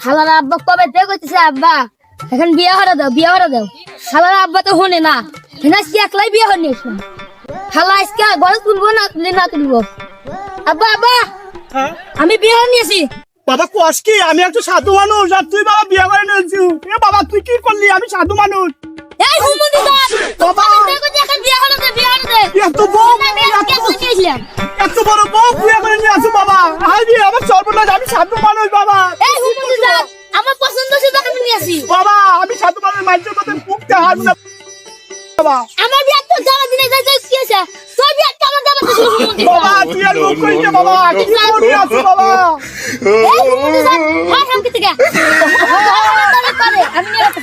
শালার আব্বা কবে থেকে কইতেছে আব্বা এখন বিয়ে হরে দাও শালার আব্বা তো হনে না আজকে একলাই বিয়ে হয়নি শালা আজকে ঘরে তুলবো না তুলবো আব্বা আব্বা আমি বিয়ে হয়ে নিয়েছি। বাবা কোয়াস কি আমি একটা সাধু মানুষ আর তুই বাবা বিয়ে করে নিয়েছিস? এ বাবা তুই কি করলি? আমি সাধু মানুষ। এই হুমুন্দি বাবা বিয়ে হরে দে এত বড় বউ বিয়ে করে নিয়ে আসো বাবা। আরে আমার সর্বনাশ, আমি সাধু মানুষ বাবা। এই হুমুন্দি আমার পছন্দ ছিল তাকে নিয়ে আসি বাবা আমি সাধু মানুষ, মানুষের মধ্যে মুখতে হারবো না বাবা। আমার বিয়ে তো যাওয়ার দিনে যাই কি আছে তোর বিয়ে তো আমার যাবে তো হুমুন্দি বাবা তুই আর মুখ কইতে বাবা কি করে নিয়ে আসো বাবা? এই হুমুন্দি হ্যাঁ হামকে থেকে আমি নিয়ে রাখছি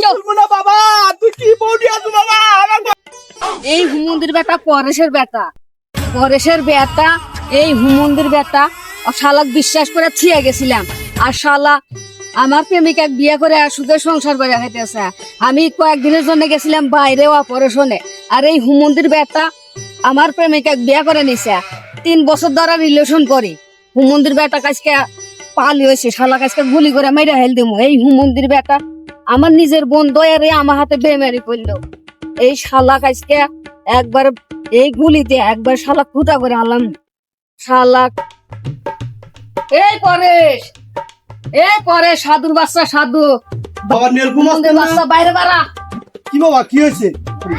বলবো না বাবা, তুই কি বউ নিয়ে আসো বাবা? আমার এই হুমুন্দির বেটা পরেশের বেটা এই হুমুন্দির বেটা শালাক বিশ্বাস করে ছিয়া গেছিলাম আর শালা আমার প্রেমিকা বিয়ে করে আর সুদের সংসার করে খাইতেছে। আমি কয়েকদিনের জন্য গেছিলাম বাইরে অপারেশনে আর এই হুমুন্দির বেটা আমার প্রেমিকা বিয়ে করে নিছে 3 বছর ধরে রিলেশন করি। হুমুন্দির বেটা কাজকে পালি হয়েছে শালা কাজকে গুলি করে মেরে হেল দিমু। এই হুমুন্দির বেটা আমার নিজের বোন দয়ারে আমার হাতে বেমারি করলো। এই শালা কাজকে একবার এই গুলিতে একবার শালা ফুটা করে আলাম শালা। এই পরে সাধুর বাচ্চা সাধু বাবা নেলকুম হুমুন্দির বাচ্চা বাইরে বাড়া। কি বাবা কি হয়েছে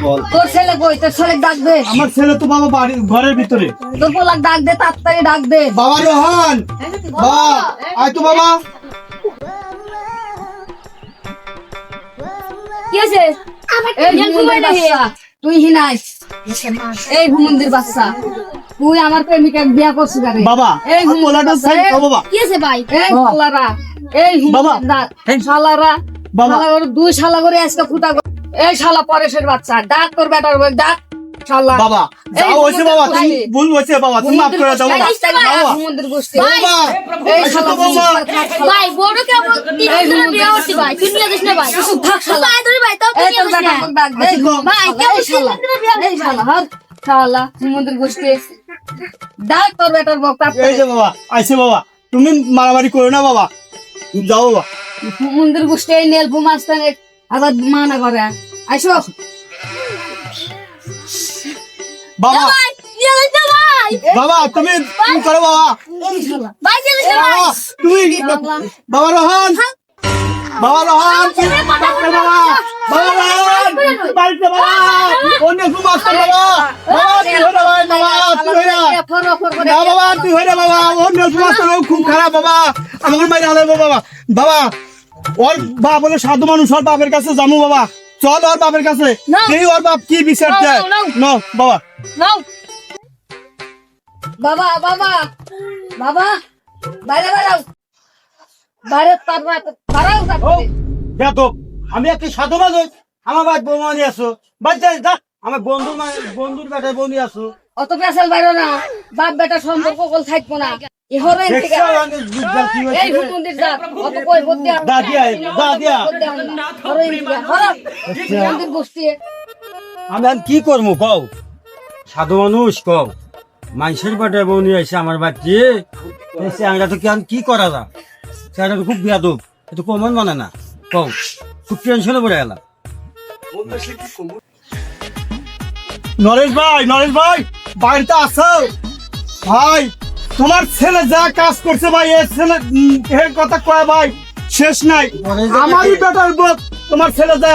বল? তোর ছেলে কই? তোর ছেলে ডাক দে। আমার ছেলে তো বাবা বাড়ি ঘরের ভিতরে। তোর পোলাক ডাক দে, তাড়াতাড়ি ডাক দে। বাবা রোহন বাবা আয় তো বাবা। কি আছে? এই হুমুন্দির বাচ্চা তুই হিনাইস। এই হুমুন্দির বাচ্চা তুই আমার প্রেমিকা বিয়া করছিস আরে বাবা এই পোলাটা সাইড ও বাবা। কি আছে ভাই? এই শালারা এই হুমুন্দির শালারা বাবা। শালা করে দুই শালা করে আজকে ফুটা করে। এই শালা পরেশের বাচ্চা ডাক তোর বেটার বল ডাক শালা। বাবা যাও হইছে বাবা, তুমি ভুল হইছে বাবা, তুমি মাফ করে দাও বাবা। বাবা হুমুন্দির গোষ্ঠী বাবা এই আইসো শালা তো বাবা। ভাই বড় কে আমার তিন বিয়ে হচ্ছে ভাই তুই নিয়ে যাস না ভাই থাক শালা ভাই তুই ভাই তাও তুই নিয়ে যাস না ডাক দে ভাই কে শালা এই শালা হর শালা হুমুন্দির গোষ্ঠী ডাক তোর বেটার বক্তা। এই যে বাবা আইছে বাবা, তুমি মারামারি করো না বাবা, তুমি যাও বাবা। হুমুন্দির গোষ্ঠী এই নেলপু মাস্তানে আবার মানা করে আইসো বাবা ভাই নিয়ে যাস না ভাই বাবা তুমি কি করো বাবা? ভাই চলে যা ভাই বাবা, তুমি বাবা রোহন বাবা রোহন বাবা বাবা রোহন বাড়িতে বাবা অনেক ঘুম আসছে বাবা। বাবা তুই হইরা ভাই বাবা তুই হইরা না বাবা তুই হইরা বাবা অনেক ঘুম আসছে খুব খারাপ বাবা আমার মাইরে আলাইবো বাবা। বাবা ওর বাপ বলে সাধু মানুষ, ওর বাপের কাছে যাবো বাবা, চল ওর বাপের কাছে এই ওর বাপ কি বিচার চায় নো বাবা। নাও বাবা বাবা বাবা বাইরে বাড়াও বাইরে বাড়াও দেখো আমি একটি সাধু মানুষ, আমার বাদ বৌমানি আছো বাচ্চা দেখ আমার বন্ধুর বেটার বৌনি আছো। অত পেশাল বাইরে না বাপ বেটা সম্পর্ক কল থাকবো না এহরে এই হুমুন্দির জাত অত কই বদ্যা দাদিয়া হুমুন্দির গোষ্ঠী আমি আর কি করবো কও? সাধু মানুষ কও মানুষের বেটার বৌনি আছে আমার বাচ্চি আমরা তো কি করা যা সেটা তো খুব বিয়াদব, একটু কমন মানে না কও, খুব টেনশনে পড়ে গেলাম। নরেশ ভাই বাড়িতে আসো ভাই, তোমার ছেলে যা কাজ করছে ভাই এর ছেলে এর কথা কয় ভাই শেষ নাই। আমারই বেটার বোধ তোমার ছেলে যা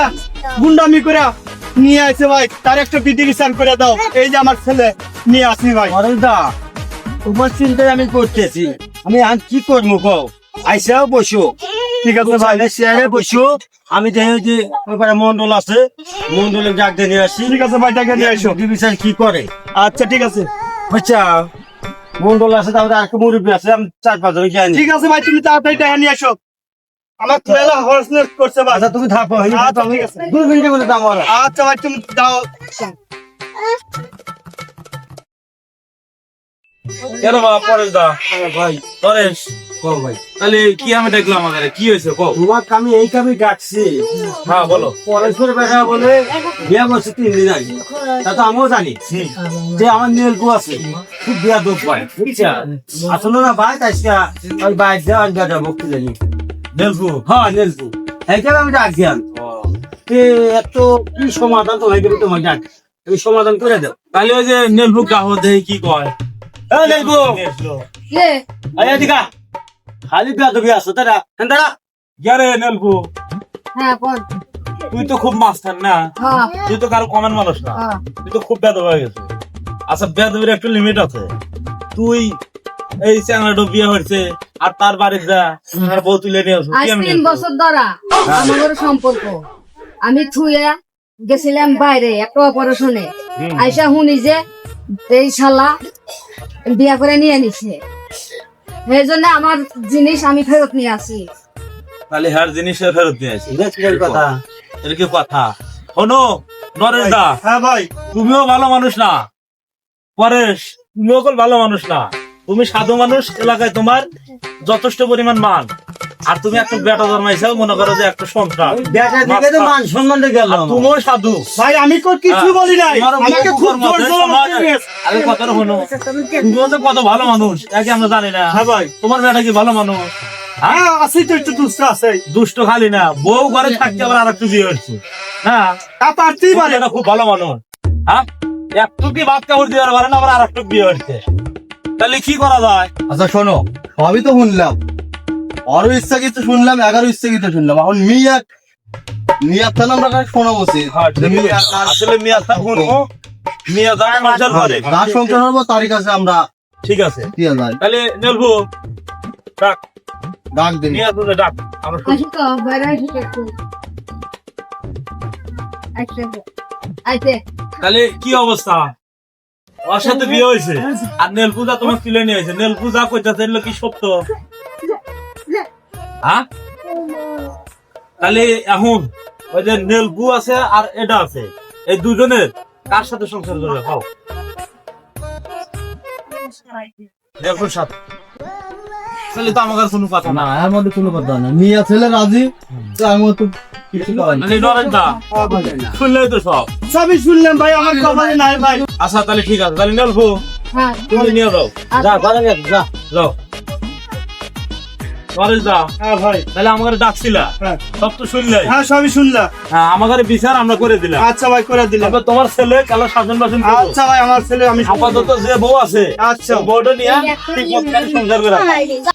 গুন্ডামি করে নিয়ে আসে ভাই, তার একটা বিধি বিচার করে দাও। এই যে আমার ছেলে নিয়ে আসি ভাই। দা তোমার চিন্তায় আমি করতেছি, আমি আর কি করবো কও? আইসাও বসো, ঠিক আছে ভাই, চেয়ারে বসো, আমি দেখি যে ওইপারে মন্ডল আছে, মন্ডলের ডাক দিয়ে নিয়ে আসি। ঠিক আছে ভাই, টাকা নিয়ে আসো। বিচার কি করে আচ্ছা ঠিক আছে বুঝছা? মন্ডল আছে, তারপরে আর মুরব্বী আছে, আমি 4-5 জন জানি। ঠিক আছে ভাই, তুমি তাড়াতাড়ি টাকা নিয়ে আসো। আমার ছেলে হর্সনেস করছে ভাই। আচ্ছা তুমি থাকো, আচ্ছা, ঠিক আছে। 2 মিনিটের মধ্যে দাম ওরা। আচ্ছা ভাই তুমি দাও। কেন বাবা পরেশ দা ভাই পরেশ কও ভাই তাহলে কি আমি দেখলাম আমাদের কি হয়েছে কও তোমাকে আমি এই কামে ডাকছি হ্যাঁ বলো পরেশ্বর বেটা বলে বিয়ে করছে 3 দিন আগে তা তো আমিও জানি যে আমার নেলপু আছে খুব বিয়া দুঃখ পায় বুঝছা আসলে না ভাই তাইska ওই ভাই যাওয়ার গাড়া বকতে জানি নেলফু হ্যাঁ নেলপু এইখানে আমি ডাকছি আমি এত কি সমাধান তো হয়ে গেল তোমার ডাক তুমি সমাধান করে দাও তাহলে ওই যে নেলফু গাহ দেই কি কয় এই নেলপু কে এই এদিকে খালি বিয়া দুবি আছে তারা হেন্দারা ইয়ারে নেলফু হ্যাঁ কোন তুই তো খুব মাস্টার না হ্যাঁ তুই তো কারো কমেন্ট মানুষ না হ্যাঁ তুই তো খুব বেদব হয়ে গেছে আচ্ছা বেদবের একটা লিমিট আছে তুই এই চ্যাংড়াটা বিয়ে হয়েছে আর তার বাড়িতে যা আর বউ তুলে নিয়ে আসো আজ কি আমি 3 বছর ধরা আমাদের সম্পর্ক আমি থুয়ে গেছিলাম বাইরে একটা অপারেশনে আইসা শুনি যে এই শালা বিয়া করে নিয়ে নিছে এই জন্য আমার জিনিস আমি ফেরত নিয়ে আসি তাহলে হার জিনিস ফেরত দিয়ে আসি দেখছিলেন কথা এর কি কথা শোনো নরেশ দা হ্যাঁ ভাই তুমিও ভালো মানুষ না পরেশ তুমিও কল ভালো মানুষ না তুমি সাধু মানুষ এলাকায় তোমার যথেষ্ট পরিমাণ মান আর তুমি একটা বেটা জন্মাইছাও মনে করো যে একটা সন্তান বেটা দিকে তো মান সম্মান দিয়ে গেল আর তুমিও সাধু ভাই আমি কিছু বলি নাই তোমার আমাকে বউ খুব কর্মতে জোর সমাজ করে নিয়েছে। আগে কথাটা শোনো তুমিও তো কত ভালো মানুষ একে আমরা জানি না হ্যাঁ ভাই তোমার বেটা কি ভালো মানুষ হ্যাঁ আছি তো একটু দুষ্ট আছে দুষ্ট খালি না বউ ঘরে থাকতে আবার আর একটু বিয়ে হচ্ছে হ্যাঁ তা পারতেই পারে এটা খুব ভালো মানুষ হ্যাঁ একটু কি ভাত কাপড় দিয়ে পারে না আবার আর একটু বিয়ে হচ্ছে তাহলে কি করা যায় আচ্ছা শোনো সবই তো শুনলাম ওরও ইচ্ছা কিছু শুনলাম 11 ইচ্ছা কিছু শুনলাম এখন মিয়া থানা আমরা শোনা উচিত আসলে মিয়া থাকুন মিয়া যার সংসার করে যার সংসার হবো তারই কাছে আমরা ঠিক আছে দিয়ে যাই তাহলে নেলবো ডাক ডাক দিন মিয়া তুলে ডাক আমরা শুনি। আসি তো বাইরে আসি একটু আইতে তাহলে কি অবস্থা ওর সাথে বিয়ে হয়েছে আর নেল পূজা তোমার তুলে নিয়ে হয়েছে নেল পূজা কইতাছে এগুলো কি সত্য হ্যাঁ তাহলে এখন ওই যে নেলপু আছে আর এটা আছে এই দুজনের কার সাথে সংসার করবে খাও নেলপুর সাথে তাহলে তো আমার কোনো কথা না না এর মধ্যে কোনো কথা না মিয়া ছেলে রাজি তো আমি তো কিছু করার মানে নরেন দা শুনলেই তো সব সবই শুনলাম ভাই আমার কপালে নাই ভাই আচ্ছা তাহলে ঠিক আছে তাহলে নেলপু হ্যাঁ তুমি নিয়ে যাও যা ঘরে যা যাও নরেশ দা হ্যাঁ ভাই তাহলে আমাকে ডাকছিলা হ্যাঁ সব তো শুনলে হ্যাঁ সবই শুনলাম হ্যাঁ আমাদের বিচার আমরা করে দিলাম আচ্ছা ভাই করে দিলাম তবে তোমার ছেলে কালো শাসন বাসন করো। আচ্ছা ভাই আমার ছেলে আমি আপাতত যে বউ আছে আচ্ছা ওই বউটা নিয়ে ঠিক মতো করে সংসার করে রাখো।